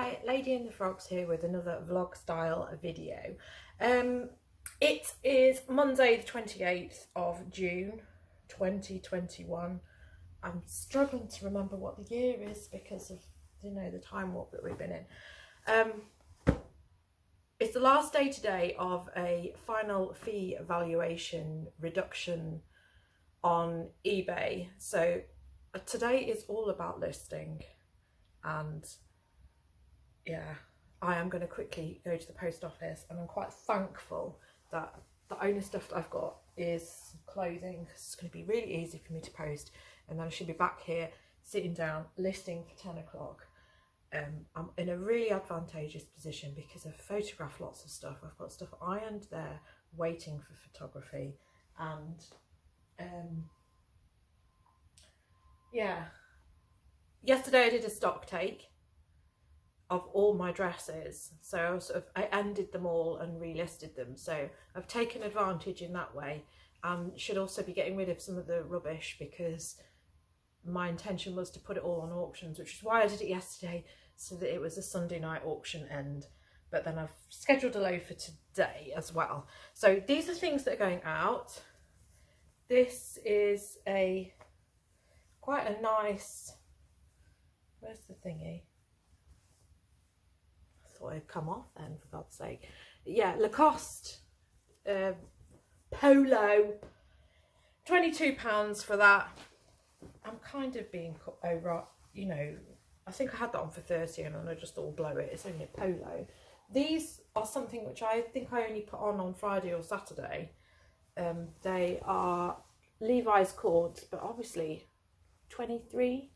Hi, Lady and the Frogs here with another vlog style video. It is Monday the 28th of June 2021. I'm struggling to remember what the year is because of, you know, the time warp that we've been in. It's the last day today of a final fee valuation reduction on eBay. So today is all about listing, and yeah, I am going to quickly go to the post office, and I'm quite thankful that the only stuff that I've got is clothing, because it's going to be really easy for me to post, and then I should be back here sitting down listing for 10 o'clock. I'm in a really advantageous position because I've photographed lots of stuff. I've got stuff ironed there waiting for photography, and yeah, yesterday I did a stock take of all my dresses, so I ended them all and relisted them, so I've taken advantage in that way, and should also be getting rid of some of the rubbish because my intention was to put it all on auctions, which is why I did it yesterday, so that it was a Sunday night auction end. But then I've scheduled a load for today as well. So these are things that are going out. This is quite a nice, where's the thingy? Thought it'd come off then, for God's sake. Yeah, Lacoste polo, £22 for that. I'm kind of being over, you know, I think I had that on for 30 and I just thought, blow it, it's only a polo. These are something which I think I only put on Friday or Saturday. They are Levi's cords, but obviously 23.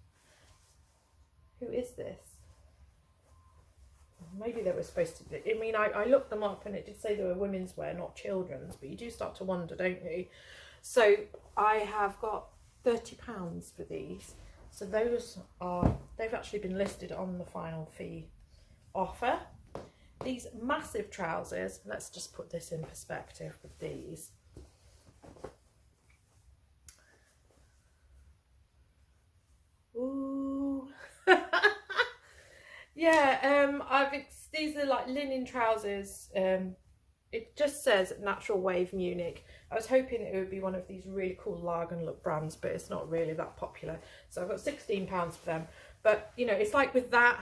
Who is this? Maybe they were supposed to be. I mean, I looked them up and it did say they were women's wear, not children's, but you do start to wonder, don't you? So I have got £30 for these. So those are, they've actually been listed on the final fee offer. These massive trousers, let's just put this in perspective with these. Ooh. Yeah, these are like linen trousers. It just says Natural Wave Munich. I was hoping it would be one of these really cool Lagen look brands, but it's not really that popular. So I've got £16 for them. But, you know, it's like with that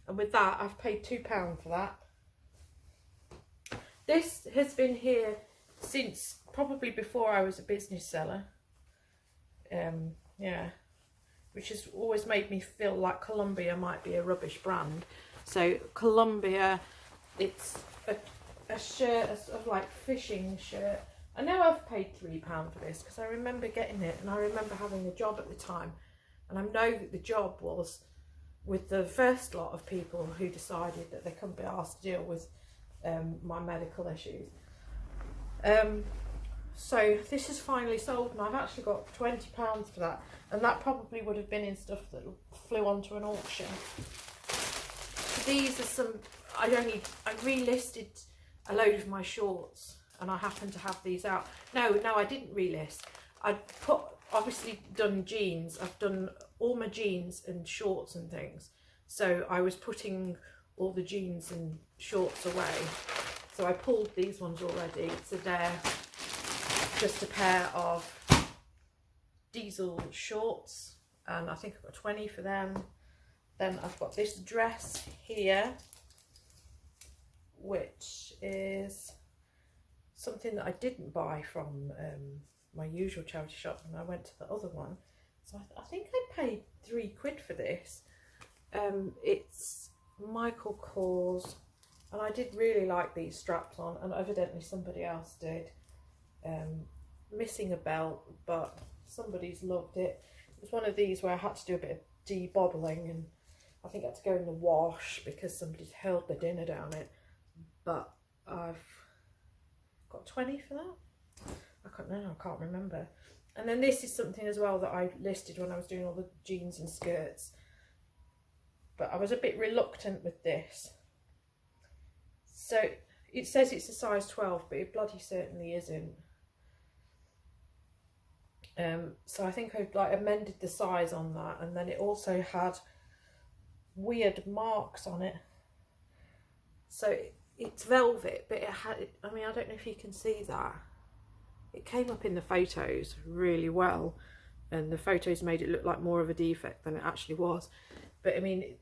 and with that, I've paid £2 for that. This has been here since probably before I was a business seller. Yeah, which has always made me feel like Columbia might be a rubbish brand. So Columbia, it's a shirt, a sort of like fishing shirt. I know I've paid £3 for this because I remember getting it, and I remember having a job at the time, and I know that the job was with the first lot of people who decided that they couldn't be asked to deal with my medical issues. So this is finally sold, and I've actually got £20 for that, and that probably would have been in stuff that flew onto an auction. These are some, I relisted a load of my shorts, and I happen to have these out. No, I didn't relist. Obviously done jeans. I've done all my jeans and shorts and things. So I was putting all the jeans and shorts away. So I pulled these ones already. So they're just a pair of diesel shorts, and I think I've got 20 for them. Then I've got this dress here, which is something that I didn't buy from my usual charity shop, and I went to the other one. So I think I paid £3 for this. It's Michael Kors, and I did really like these straps on, and evidently somebody else did. Missing a belt, but somebody's loved it. It was one of these where I had to do a bit of debobbling, and I think I had to go in the wash because somebody's hurled the dinner down it. But I've got 20 for that. I can't remember. And then this is something as well that I listed when I was doing all the jeans and skirts, but I was a bit reluctant with this. So it says it's a size 12, but it bloody certainly isn't. So I think I've like amended the size on that, and then it also had weird marks on it. So it's velvet, but it had, I mean, I don't know if you can see that. It came up in the photos really well, and the photos made it look like more of a defect than it actually was. But I mean,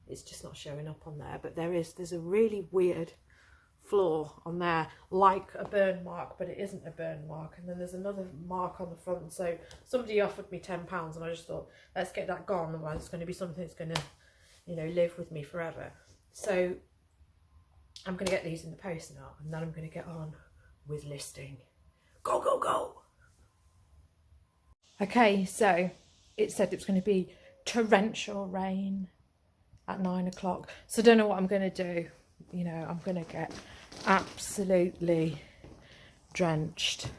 it's just not showing up on there. But there's a really weird flaw on there, like a burn mark, but it isn't a burn mark. And then there's another mark on the front. So somebody offered me £10, and I just thought, let's get that gone, otherwise it's going to be something that's going to, you know, live with me forever. So I'm going to get these in the post now, and then I'm going to get on with listing. Go, go, go. Okay, so it said it was going to be torrential rain at 9 o'clock. So I don't know what I'm going to do. You know, I'm going to get absolutely drenched.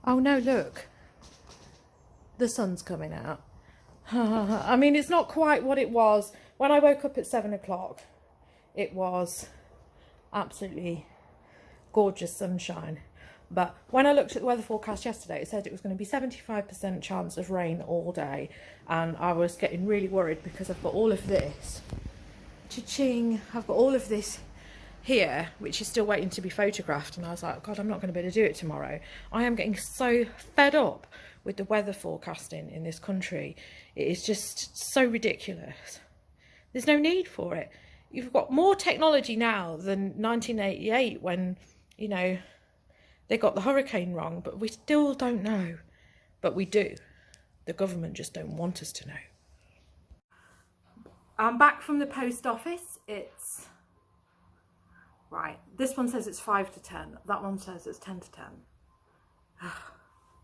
Oh no, look. The sun's coming out. I mean, it's not quite what it was. When I woke up at 7 o'clock, it was absolutely gorgeous sunshine. But when I looked at the weather forecast yesterday, it said it was going to be 75% chance of rain all day. And I was getting really worried because I've got all of this. Cha-ching! I've got all of this here, which is still waiting to be photographed. And I was like, God, I'm not going to be able to do it tomorrow. I am getting so fed up with the weather forecasting in this country. It is just so ridiculous. There's no need for it. You've got more technology now than 1988 when, you know, they got the hurricane wrong, but we still don't know. But we do. The government just don't want us to know. I'm back from the post office. It's... Right, this one says it's 5 to 10. That one says it's 10 to 10.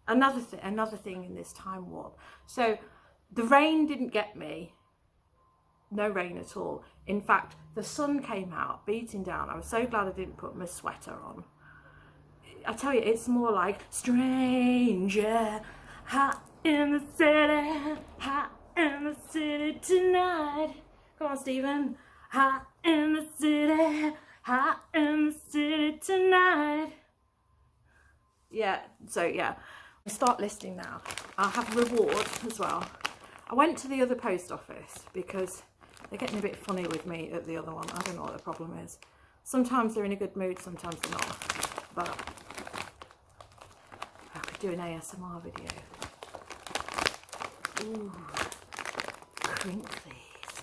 Another thing in this time warp. So the rain didn't get me. No rain at all. In fact, the sun came out, beating down. I was so glad I didn't put my sweater on. I tell you, it's more like stranger, hot in the city tonight. Come on, Stephen. Hot in the city tonight. Yeah, so yeah. I start listing now. I'll have reward as well. I went to the other post office because they're getting a bit funny with me at the other one. I don't know what the problem is. Sometimes they're in a good mood, sometimes they're not. But I could do an ASMR video. Ooh, crinklies.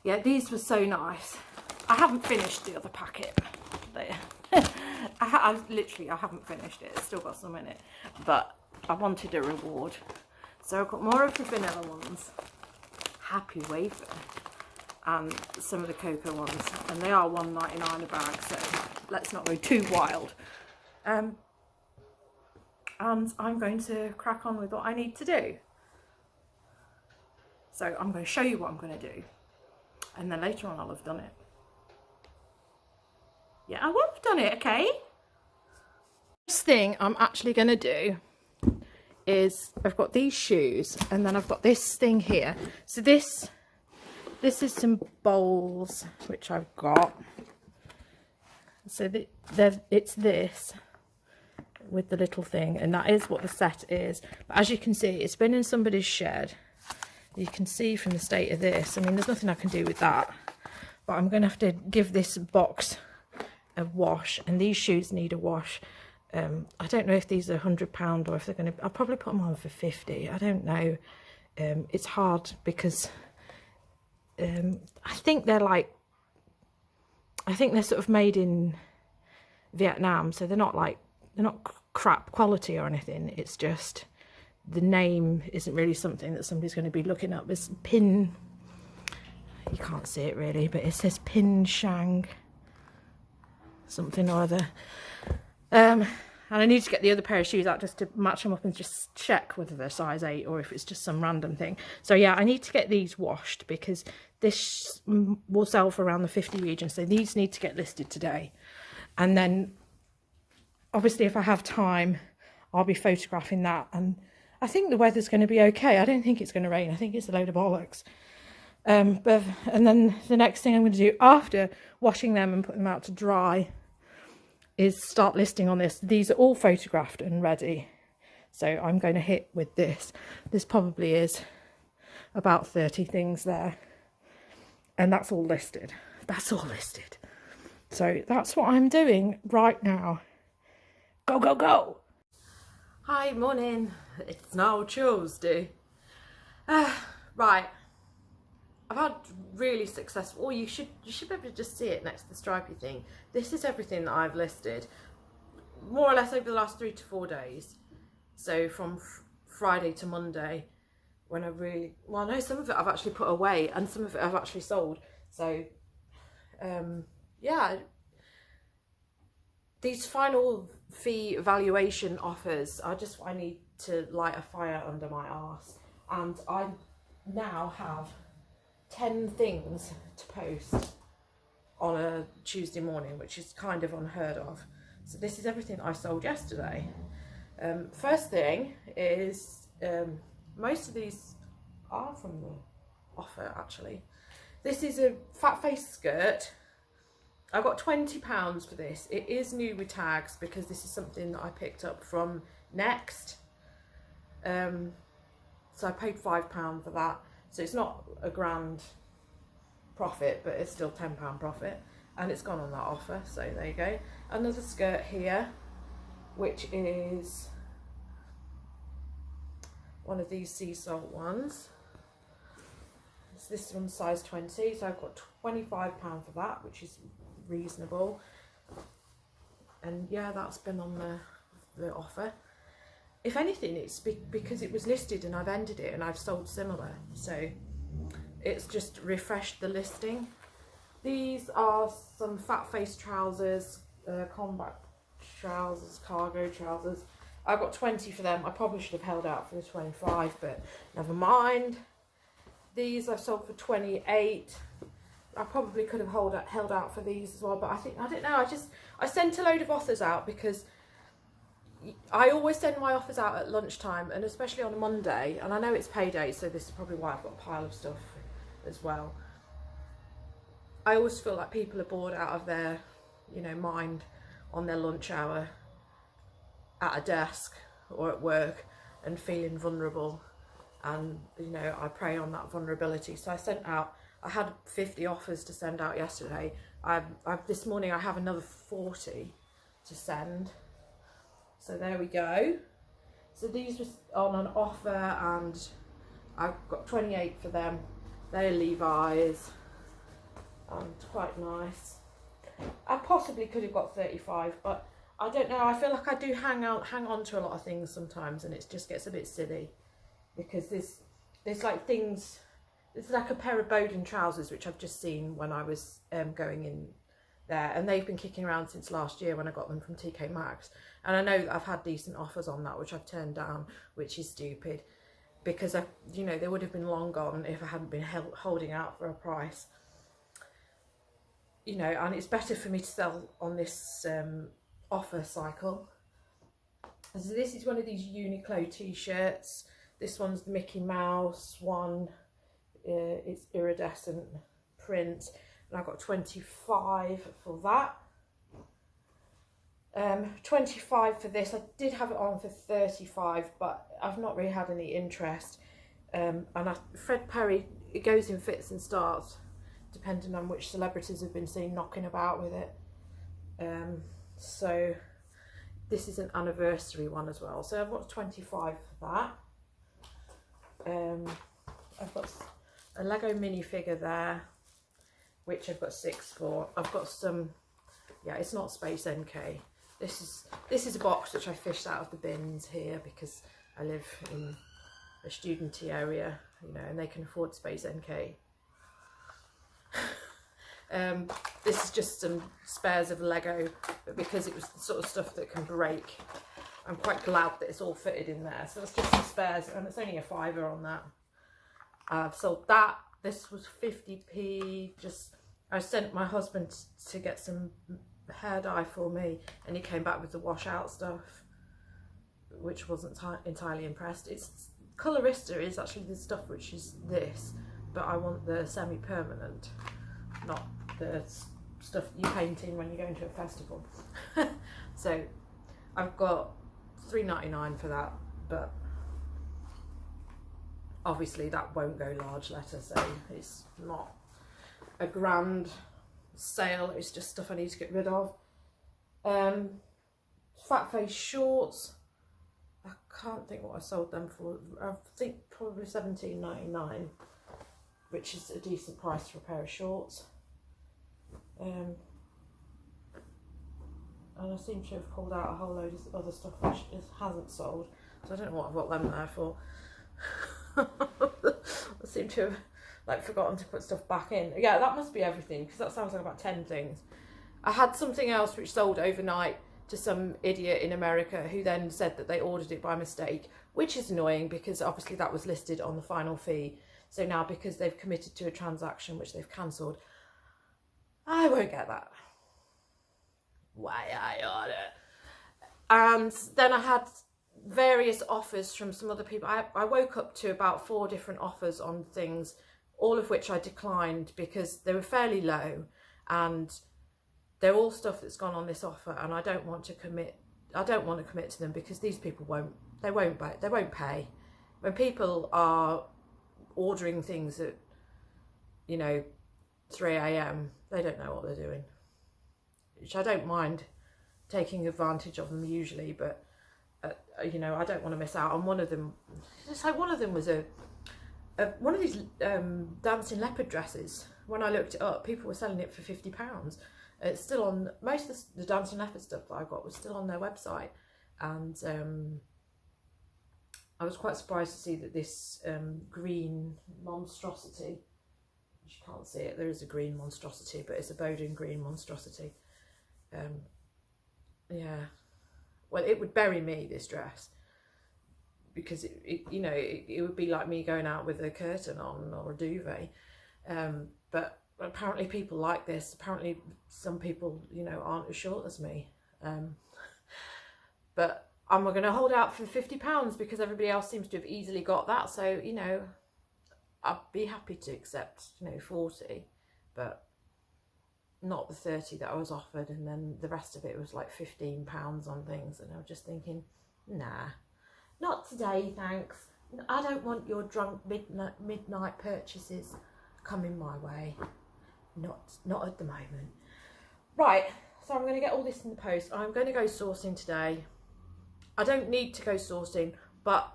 Yeah, these were so nice. I haven't finished the other packet. I haven't finished it. It's still got some in it. But I wanted a reward. So I've got more of the vanilla ones. Happy wafer. And some of the cocoa ones. And they are £1.99 a bag, so let's not go too wild. And I'm going to crack on with what I need to do. So I'm going to show you what I'm going to do. And then later on I'll have done it. Yeah, I will have done it, okay? First thing I'm actually going to do is I've got these shoes and then I've got this thing here. So this is some bowls which I've got. So it's this with the little thing, and that is what the set is. But as you can see, it's been in somebody's shed. You can see from the state of this. I mean, there's nothing I can do with that. But I'm going to have to give this box a wash, and these shoes need a wash. I don't know if these are £100 or if they're going to... I'll probably put them on for 50. I don't know. It's hard because I think they're sort of made in Vietnam, so they're not crap quality or anything. It's just the name isn't really something that somebody's going to be looking up. It's Pin... You can't see it really, but it says Pin Shang something or other. And I need to get the other pair of shoes out just to match them up and just check whether they're size 8 or if it's just some random thing. So yeah, I need to get these washed because this will sell for around the 50 region. So these need to get listed today. And then obviously if I have time, I'll be photographing that. And I think the weather's going to be okay. I don't think it's going to rain. I think it's a load of bollocks. And then the next thing I'm going to do after washing them and putting them out to dry is start listing on this. These are all photographed and ready. So I'm going to hit with this. This probably is about 30 things there. And that's all listed. That's all listed. So that's what I'm doing right now. Go, go, go. Hi, morning. It's now Tuesday. Right. I've had really successful, or you should be able to just see it next to the stripy thing. This is everything that I've listed, more or less over the last 3 to 4 days. So from Friday to Monday, when I really, well, no, some of it I've actually put away and some of it I've actually sold. So, yeah, these final fee valuation offers are just, I need to light a fire under my arse. And I now have 10 things to post on a Tuesday morning, which is kind of unheard of. So this is everything I sold yesterday. First thing is, most of these are from the offer actually. This is a fat face skirt. I got £20 for this. It is new with tags because this is something that I picked up from Next. So I paid £5 for that. So it's not a grand profit, but it's still £10 profit, and it's gone on that offer. So there you go. Another skirt here, which is one of these sea salt ones. It's this one's size 20, so I've got £25 for that, which is reasonable. And yeah, that's been on the offer. If anything, it's because it was listed and I've ended it and I've sold similar, so it's just refreshed the listing. These are some fat face trousers, combat trousers, cargo trousers. I got 20 for them. I probably should have held out for the 25, but never mind. These I've sold for 28. I probably could have held out for these as well, but I don't know. I sent a load of offers out because I always send my offers out at lunchtime, and especially on a Monday, and I know it's payday, so this is probably why I've got a pile of stuff as well. I always feel like people are bored out of their, mind on their lunch hour at a desk or at work and feeling vulnerable, and I prey on that vulnerability. So I had 50 offers to send out yesterday. This morning I have another 40 to send. So there we go. So these were on an offer and I got 28 for them. They're Levi's and quite nice. I possibly could have got 35, but I don't know. I feel like I do hang on to a lot of things sometimes, and it just gets a bit silly because there's like things. It's like a pair of Bowden trousers which I've just seen when I was going in there, and they've been kicking around since last year when I got them from TK Maxx, and I know that I've had decent offers on that which I've turned down, which is stupid because they would have been long gone if I hadn't been holding out for a price. And it's better for me to sell on this offer cycle. So this is one of these Uniqlo t-shirts. This one's the Mickey Mouse one. It's iridescent print, and I got 25 for that. 25 for this. I did have it on for 35, but I've not really had any interest. Fred Perry, it goes in fits and starts, depending on which celebrities have been seen knocking about with it. So this is an anniversary one as well. So I've got 25 for that. I've got a Lego minifigure there, which I've got 6 for. I've got some, it's not Space NK. This is a box which I fished out of the bins here because I live in a studenty area, and they can afford Space NK. This is just some spares of Lego, but because it was the sort of stuff that can break, I'm quite glad that it's all fitted in there. So it's just some spares, and it's only a £5 on that. I've sold that. This was 50p. I sent my husband to get some hair dye for me, and he came back with the washout stuff, which wasn't entirely impressed. It's Colorista is actually the stuff which is this, but I want the semi-permanent, not the stuff you paint in when you go into a festival. So I've got £3.99 for that, but obviously that won't go large letter, so it's not a grand sale. It's just stuff I need to get rid of. Fat face shorts. I can't think what I sold them for. I think probably $17.99, which is a decent price for a pair of shorts. And I seem to have pulled out a whole load of other stuff which hasn't sold. So I don't know what I've got them there for. I seem to have like forgotten to put stuff back in. Yeah, that must be everything, because that sounds like about 10 things. I had something else which sold overnight to some idiot in America who then said that they ordered it by mistake, which is annoying because obviously that was listed on the final fee. So now, because they've committed to a transaction which they've cancelled, I won't get that. Why I order? And then I had various offers from some other people. I woke up to about 4 different offers on things, all of which I declined because they were fairly low, and they're all stuff that's gone on this offer, and I don't want to commit. I don't want to commit to them because these people won't pay. When people are ordering things at, you know, 3 a.m, they don't know what they're doing. Which I don't mind taking advantage of them usually, but you know, I don't want to miss out on one of them. It's like one of them was one of these dancing leopard dresses. When I looked it up, people were selling it for £50. It's still on, most of the dancing leopard stuff that I got was still on their website, and I was quite surprised to see that this green monstrosity, you can't see it, there is a green monstrosity, but it's a Bowden green monstrosity. Yeah, well, it would bury me, this dress, because it you know, it would be like me going out with a curtain on or a duvet. But apparently people like this. Apparently some people, you know, aren't as short as me. But I'm going to hold out for £50 because everybody else seems to have easily got that. So, you know, I'd be happy to accept, you know, 40, but not the 30 that I was offered. And then the rest of it was like £15 on things. And I was just thinking, nah, not today, thanks. I don't want your drunk midnight purchases coming my way. Not at the moment. Right, so I'm going to get all this in the post. I'm going to go sourcing today. I don't need to go sourcing, but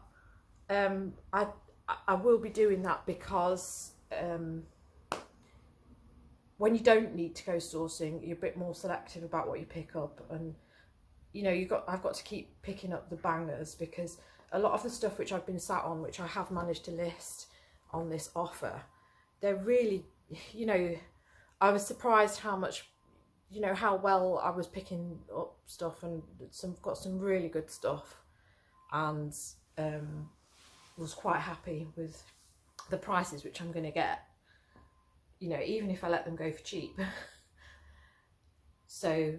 I will be doing that because when you don't need to go sourcing, you're a bit more selective about what you pick up, and you know, I've got to keep picking up the bangers, because a lot of the stuff which I've been sat on, which I have managed to list on this offer, they're really, you know, I was surprised how much, you know, how well I was picking up stuff, and got some really good stuff, and was quite happy with the prices which I'm going to get, you know, even if I let them go for cheap. So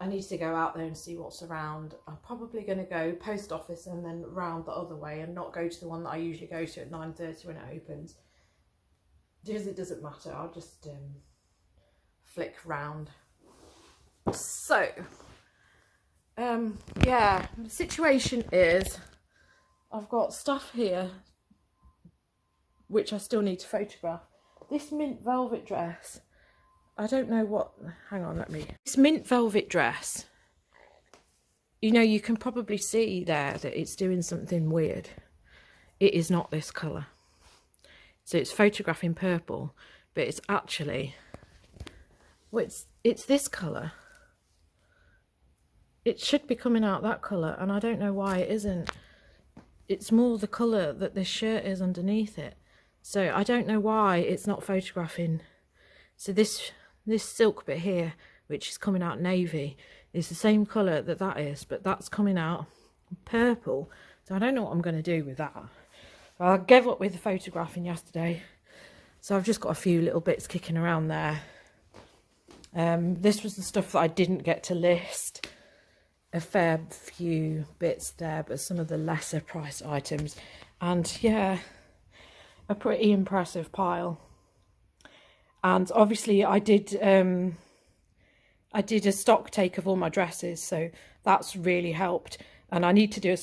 I need to go out there and see what's around. I'm probably going to go post office and then round the other way, and not go to the one that I usually go to at 9:30 when it opens, because it doesn't matter. I'll just flick round. So yeah, the situation is I've got stuff here which I still need to photograph. This mint velvet dress, I don't know what, hang on, this mint velvet dress, you know, you can probably see there that it's doing something weird. It is not this colour. So it's photographing purple, but it's actually, well, it's this colour. It should be coming out that colour, and I don't know why it isn't. It's more the colour that this shirt is underneath it. So I don't know why it's not photographing. So this silk bit here, which is coming out navy, is the same colour that is, but that's coming out purple. So I don't know what I'm going to do with that. I gave up with the photographing yesterday, so I've just got a few little bits kicking around there. This was the stuff that I didn't get to list. A fair few bits there, but some of the lesser priced items, and yeah, a pretty impressive pile. And obviously I did a stock take of all my dresses, so that's really helped. And I need to do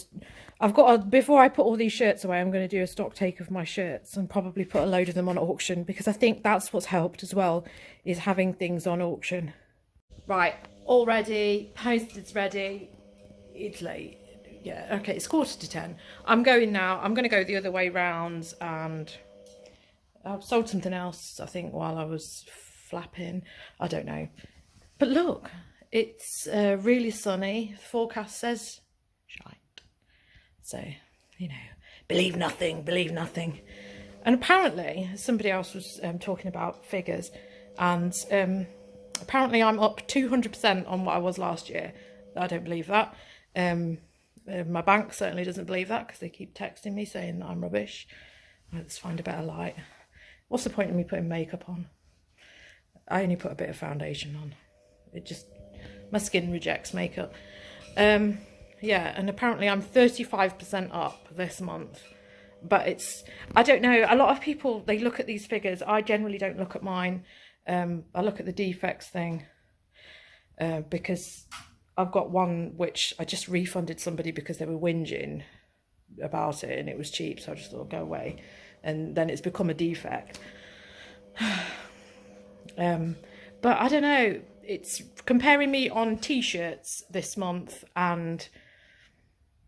I've got before I put all these shirts away, I'm going to do a stock take of my shirts and probably put a load of them on auction, because I think that's what's helped as well, is having things on auction. Right, all ready, posted's ready. It's late. Yeah, okay, it's 9:45. I'm going now. I'm going to go the other way round, and I've sold something else, I think, while I was flapping. I don't know. But look, it's really sunny. The forecast says shite. So, you know, believe nothing, believe nothing. And apparently, somebody else was talking about figures, and apparently I'm up 200% on what I was last year. I don't believe that. My bank certainly doesn't believe that, because they keep texting me saying that I'm rubbish. Let's find a better light. What's the point of me putting makeup on? I only put a bit of foundation on. It just, my skin rejects makeup. Yeah, and apparently I'm 35% up this month. But it's, I don't know, a lot of people, they look at these figures. I generally don't look at mine. I look at the defects thing, because I've got one which I just refunded somebody because they were whinging about it and it was cheap, so I just thought, go away. And then it's become a defect. But I don't know, it's comparing me on t-shirts this month, and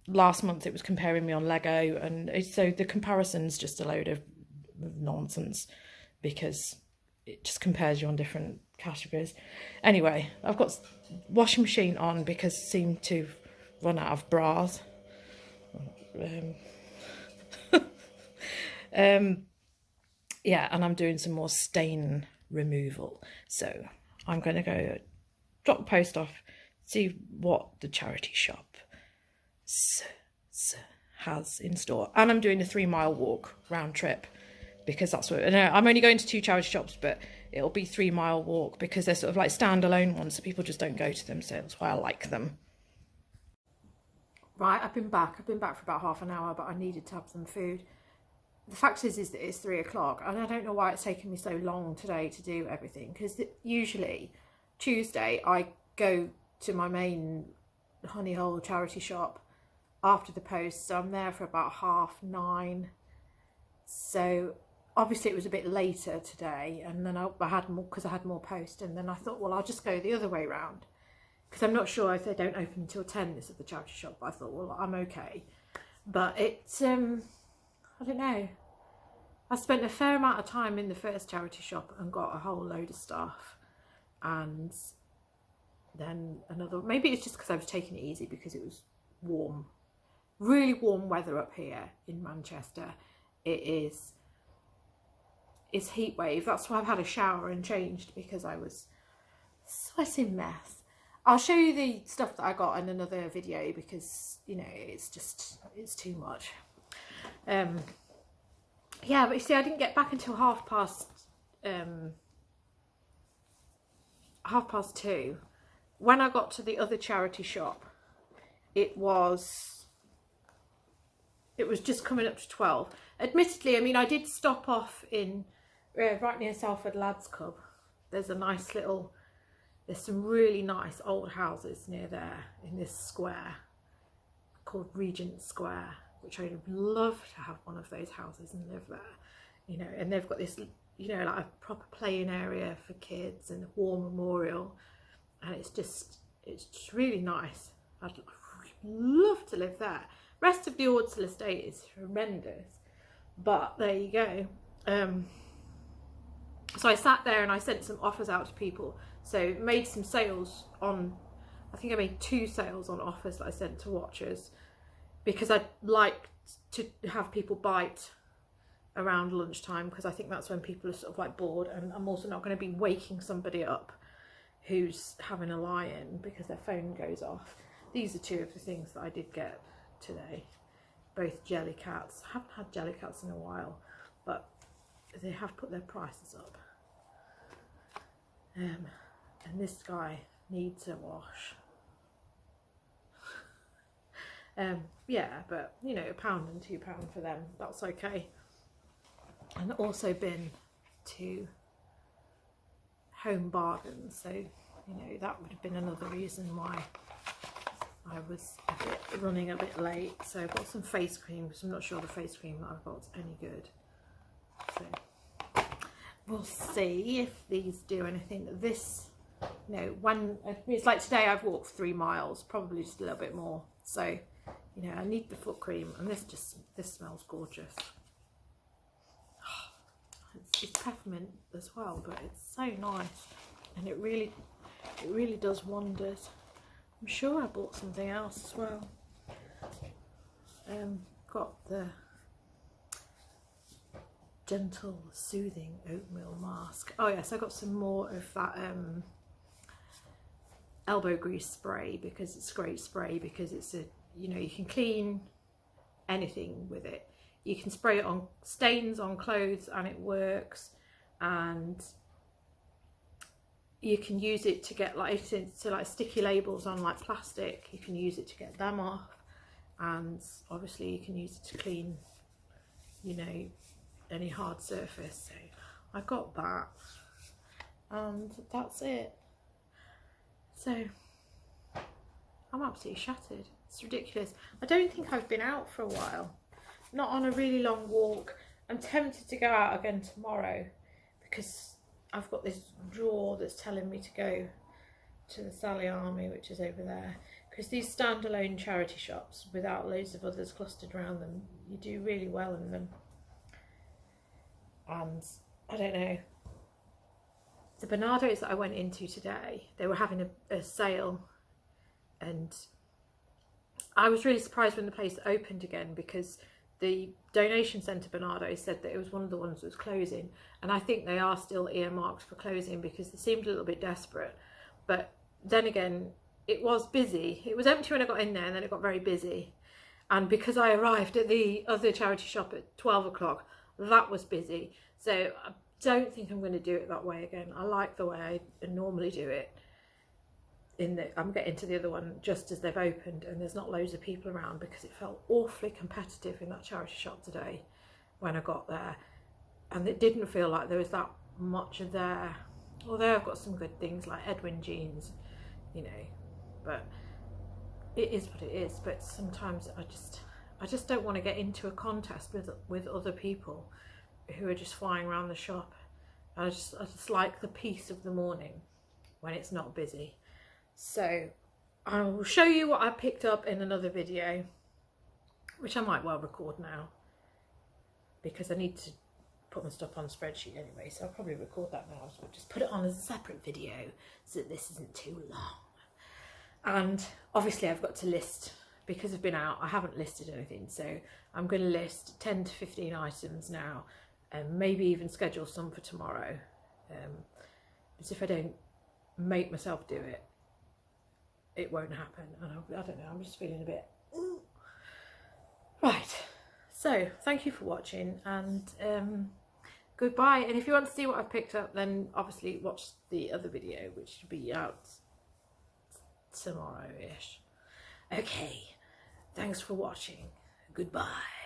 last month it was comparing me on Lego, and so the comparison's just a load of nonsense, because it just compares you on different categories. Anyway, I've got washing machine on because I seem to run out of bras. Yeah, and I'm doing some more stain removal. So I'm going to go drop the post off, see what the charity shop has in store. And I'm doing a 3-mile walk round trip, because that's what, no, I'm only going to 2 charity shops, but it'll be 3-mile walk, because they're sort of like standalone ones, so people just don't go to them, so that's why I like them. Right, I've been back for about half an hour, but I needed to have some food. The fact is that it's 3 o'clock, and I don't know why it's taken me so long today to do everything, because usually Tuesday I go to my main honey hole charity shop after the post, so I'm there for about 9:30. So obviously it was a bit later today, and then I had more, because I had more post, and then I thought, well, I'll just go the other way round, because I'm not sure if they don't open until 10, this at the charity shop, but I thought, well, I'm okay. But it's I don't know, I spent a fair amount of time in the first charity shop and got a whole load of stuff, and then another, maybe it's just because I was taking it easy because it was warm, really warm weather up here in Manchester. It's heat wave. That's why I've had a shower and changed, because I was sweating mess. I'll show you the stuff that I got in another video, because, you know, it's too much. Yeah, but you see, I didn't get back until 2:30. When I got to the other charity shop, it was just coming up to 12. Admittedly, I mean, I did stop off in right near Salford Lads Club. There's a nice little, there's some really nice old houses near there in this square called Regent Square, which I'd love to have one of those houses and live there, you know. And they've got this, you know, like a proper playing area for kids and a war memorial, and it's just really nice. I'd love to live there. Rest of the Ordsall estate is horrendous, but there you go. So I sat there and I sent some offers out to people. So made some sales on, I think I made 2 sales on offers that I sent to watchers, because I'd like to have people bite around lunchtime, because I think that's when people are sort of like bored, and I'm also not going to be waking somebody up who's having a lie-in because their phone goes off. These are 2 of the things that I did get today, both jelly cats. I haven't had jelly cats in a while, but they have put their prices up. And this guy needs a wash. Yeah, but you know, £1 and £2 for them, that's okay. And also been to Home Bargains, so you know, that would have been another reason why I was running a bit late, so I got some face cream because I'm not sure the face cream that I've got's any good. So we'll see if these do anything. This, you know, when it's like today, I've walked 3 miles, probably just a little bit more. So, you know, I need the foot cream, and this smells gorgeous. It's peppermint as well, but it's so nice, and it really does wonders. I'm sure I bought something else as well. Got the gentle soothing oatmeal mask. Oh yes, I got some more of that elbow grease spray, because it's a great spray, because it's a, you know, you can clean anything with it. You can spray it on stains on clothes and it works, and you can use it to get like sticky labels on like plastic. You can use it to get them off, and obviously you can use it to clean, you know, any hard surface. So I got that, and that's it. So I'm absolutely shattered. It's ridiculous. I don't think I've been out for a while, not on a really long walk. I'm tempted to go out again tomorrow, because I've got this drawer that's telling me to go to the Sally Army, which is over there, because these standalone charity shops without loads of others clustered around them, you do really well in them. And I don't know, the Bernardo's that I went into today, they were having a sale, and I was really surprised when the place opened again, because the donation centre Bernardo said that it was one of the ones that was closing, and I think they are still earmarked for closing because they seemed a little bit desperate. But then again, it was busy. It was empty when I got in there, and then it got very busy. And because I arrived at the other charity shop at 12 o'clock, that was busy. So I don't think I'm going to do it that way again. I like the way I normally do it. I'm getting to the other one just as they've opened, and there's not loads of people around, because it felt awfully competitive in that charity shop today when I got there, and it didn't feel like there was that much there, although I've got some good things like Edwin jeans, you know, but it is what it is. But sometimes I just don't want to get into a contest with other people who are just flying around the shop. I just like the peace of the morning when it's not busy. So I will show you what I picked up in another video, which I might well record now, because I need to put my stuff on a spreadsheet anyway, so I'll probably record that now. So I'll just put it on as a separate video so that this isn't too long. And obviously I've got to list, because I've been out, I haven't listed anything, so I'm going to list 10 to 15 items now, and maybe even schedule some for tomorrow, because if I don't make myself do it, it won't happen. And I don't know, I'm just feeling a bit right. So thank you for watching, and goodbye. And if you want to see what I've picked up, then obviously watch the other video, which should be out tomorrow-ish. Okay, thanks for watching. Goodbye.